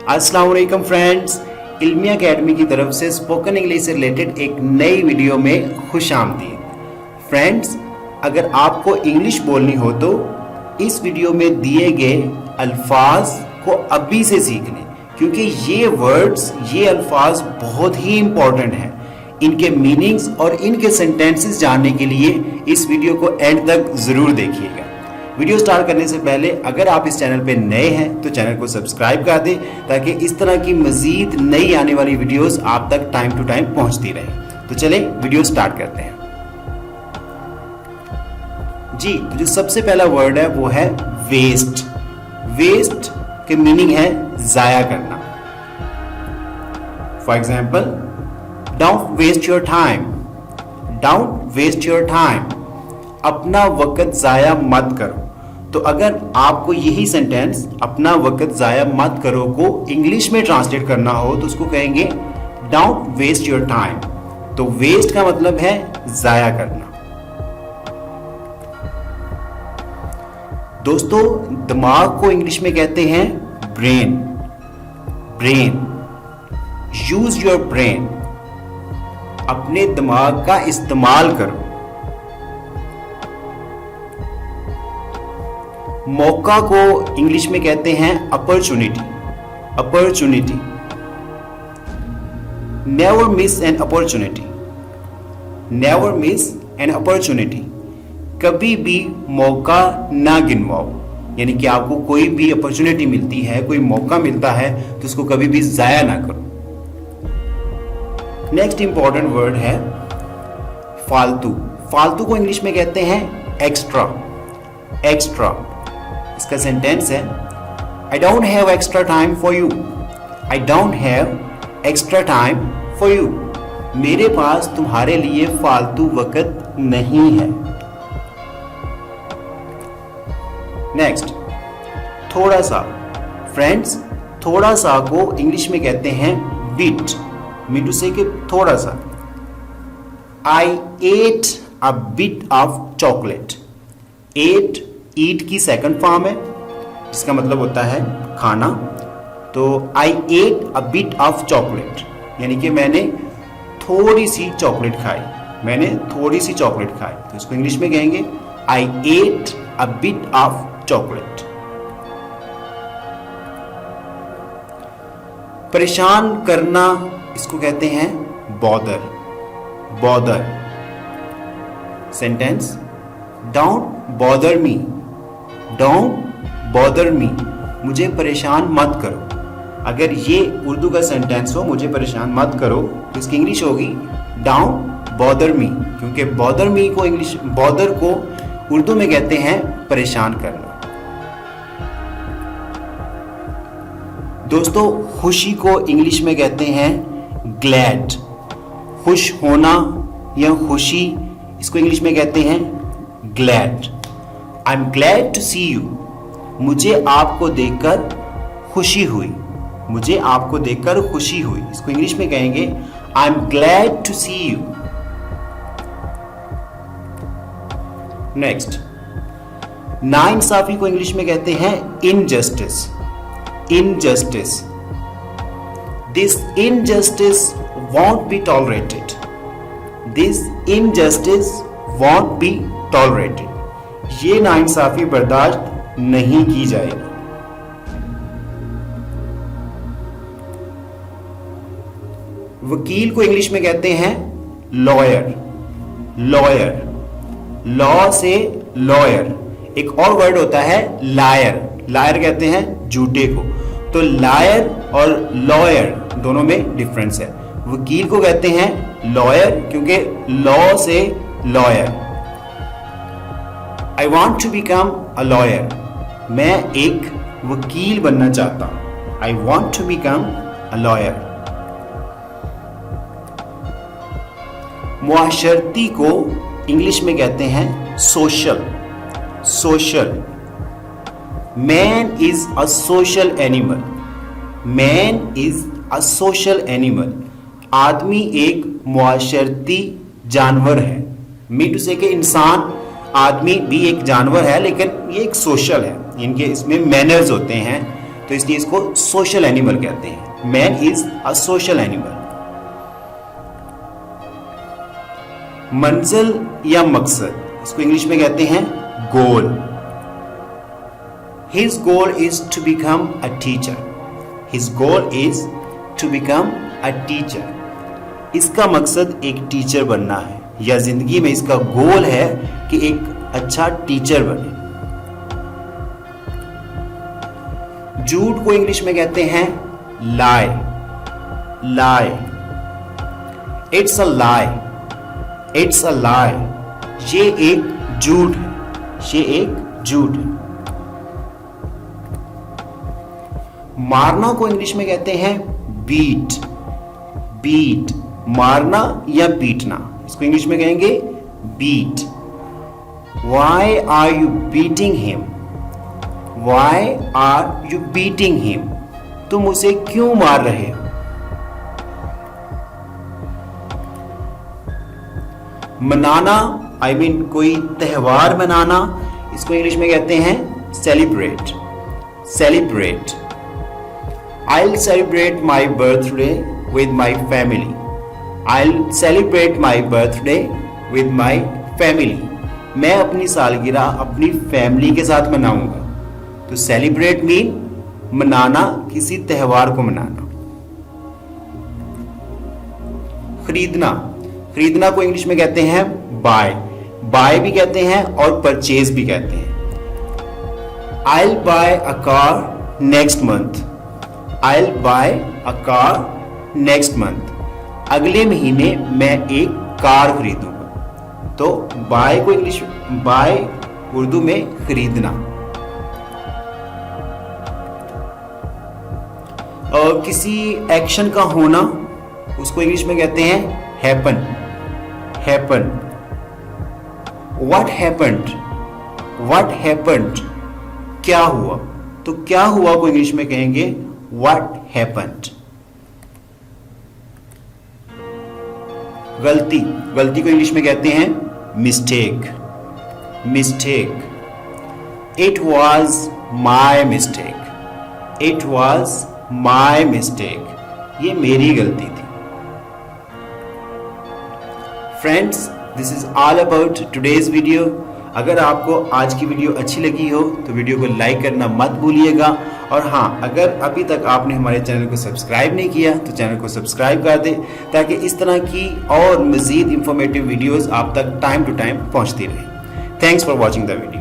अस्सलाम वालेकुम friends, इल्मिया academy की तरफ से स्पोकन इंग्लिश से रिलेटेड एक नई वीडियो में खुश आमदीद। फ्रेंड्स, अगर आपको इंग्लिश बोलनी हो तो इस वीडियो में दिए गए अल्फाज को अभी से सीख लें, क्योंकि ये वर्ड्स, ये अल्फाज बहुत ही इम्पोर्टेंट हैं। इनके मीनिंग्स और इनके सेंटेंसेस जानने के लिए इस वीडियो को एंड तक ज़रूर देखिएगा। वीडियो स्टार्ट करने से पहले अगर आप इस चैनल पे नए हैं तो चैनल को सब्सक्राइब कर दें, ताकि इस तरह की मज़ीद नई आने वाली वीडियोस आप तक टाइम टू टाइम पहुंचती रहे। तो चलें वीडियो स्टार्ट करते हैं। जी, तो जो सबसे पहला वर्ड है वो है वेस्ट। वेस्ट के मीनिंग है ज़ाया करना। For example, don't waste your time. Don't waste your time, अपना वक्त ज़ाया मत करो। तो अगर आपको यही सेंटेंस अपना वक्त ज़ाया मत करो को इंग्लिश में ट्रांसलेट करना हो तो उसको कहेंगे डोंट वेस्ट योर टाइम। तो वेस्ट का मतलब है ज़ाया करना। दोस्तों, दिमाग को इंग्लिश में कहते हैं brain. Brain, use your brain, अपने दिमाग का इस्तेमाल करो। मौका को इंग्लिश में कहते हैं opportunity. Opportunity, never miss an opportunity. Never miss an opportunity, कभी भी मौका ना गिनवाओ। यानी कि आपको कोई भी अपॉर्चुनिटी मिलती है, कोई मौका मिलता है तो उसको कभी भी जाया ना करो। नेक्स्ट इंपॉर्टेंट वर्ड है फालतू। फालतू को इंग्लिश में कहते हैं एक्स्ट्रा। एक्स्ट्रा, इसका सेंटेंस है I don't have extra time for you. I don't have extra time for you, मेरे पास तुम्हारे लिए फालतू वक्त नहीं है। नेक्स्ट, थोड़ा सा। फ्रेंड्स, थोड़ा सा को इंग्लिश में कहते हैं बिट। मीटू से कि थोड़ा सा। I ate a bit of chocolate. Ate, eat की सेकंड फॉर्म है जिसका मतलब होता है खाना। तो I ate a bit of chocolate, यानी कि मैंने थोड़ी सी चॉकलेट खाई। मैंने थोड़ी सी चॉकलेट खाई, तो इसको इंग्लिश में कहेंगे I ate a bit of chocolate. परेशान करना, इसको कहते हैं bother. Bother, sentence don't bother me. Don't bother me, मुझे परेशान मत करो। अगर ये उर्दू का सेंटेंस हो, मुझे परेशान मत करो, तो इसकी इंग्लिश होगी डोंट बॉदर मी, क्योंकि बॉदर मी को इंग्लिश, बॉदर को उर्दू में कहते हैं परेशान करना। दोस्तों, खुशी को इंग्लिश में कहते हैं ग्लैड। खुश होना या खुशी, इसको इंग्लिश में कहते हैं glad. I am glad to see you, मुझे आपको देखकर खुशी हुई। मुझे आपको देखकर खुशी हुई, इसको इंग्लिश में कहेंगे I am glad to see you. Next, नाइंसाफी को इंग्लिश में कहते हैं injustice. Injustice, this injustice won't be tolerated. This injustice won't be tolerated, ये नाइंसाफी बर्दाश्त नहीं की जाएगी। वकील को इंग्लिश में कहते हैं लॉयर। लॉयर, लॉ से लॉयर। एक और वर्ड होता है लायर। लायर कहते हैं झूठे को। तो लायर और लॉयर दोनों में डिफरेंस है। वकील को कहते हैं लॉयर क्योंकि लॉ से lawyer. I want to become a lawyer, मैं एक वकील बनना चाहता हूं। I want to become a lawyer. मुआशरती को इंग्लिश में कहते हैं social. Social, man is a social animal. Man is a social animal, आदमी एक मुआशरती जानवर है। मीटू से कि इंसान, आदमी भी एक जानवर है, लेकिन ये एक सोशल है। इनके इसमें मैनर्स होते हैं, तो इसलिए इसको सोशल एनिमल कहते हैं। Man is a social animal. मंजिल या मकसद, इसको इंग्लिश में कहते हैं गोल। His goal is to become a teacher. His goal is to become a teacher. इसका मकसद एक टीचर बनना है, या जिंदगी में इसका गोल है कि एक अच्छा टीचर बने। झूठ को इंग्लिश में कहते हैं लाई। लाई, it's a lie, it's a लाई। ये एक झूठ है, ये एक झूठ है। मारना को इंग्लिश में कहते हैं बीट। बीट, मारना या पीटना, इसको इंग्लिश में कहेंगे beat. Why are you beating him? Why are you beating him? तुम उसे क्यों मार रहे हो? मनाना, आई मीन कोई त्योहार मनाना, इसको इंग्लिश में कहते हैं celebrate. Celebrate. I'll celebrate my birthday with my family. I'll celebrate my birthday with my family. मैं अपनी सालगिरह अपनी फैमिली के साथ मनाऊंगा। तो सेलिब्रेट मीन मनाना, किसी त्योहार को मनाना। खरीदना, खरीदना को इंग्लिश में कहते हैं बाय। बाय भी कहते हैं और परचेज भी कहते हैं। I'll buy a car next month. I'll buy a car next month. अगले महीने मैं एक कार खरीदूंगा। तो बाय को इंग्लिश, बाय उर्दू में खरीदना। और किसी एक्शन का होना, उसको इंग्लिश में कहते हैं happen. Happen. What happened? What happened? क्या हुआ? तो क्या हुआ को इंग्लिश में कहेंगे What happened? गलती, गलती को इंग्लिश में कहते हैं mistake. Mistake. It was my mistake. It was my mistake. ये मेरी गलती थी। Friends, this is all about today's video. अगर आपको आज की वीडियो अच्छी लगी हो तो वीडियो को लाइक करना मत भूलिएगा। और हाँ, अगर अभी तक आपने हमारे चैनल को सब्सक्राइब नहीं किया तो चैनल को सब्सक्राइब कर दें, ताकि इस तरह की और मज़ीद इंफॉर्मेटिव वीडियोस आप तक टाइम टू टाइम पहुंचती रहे। Thanks for watching the video.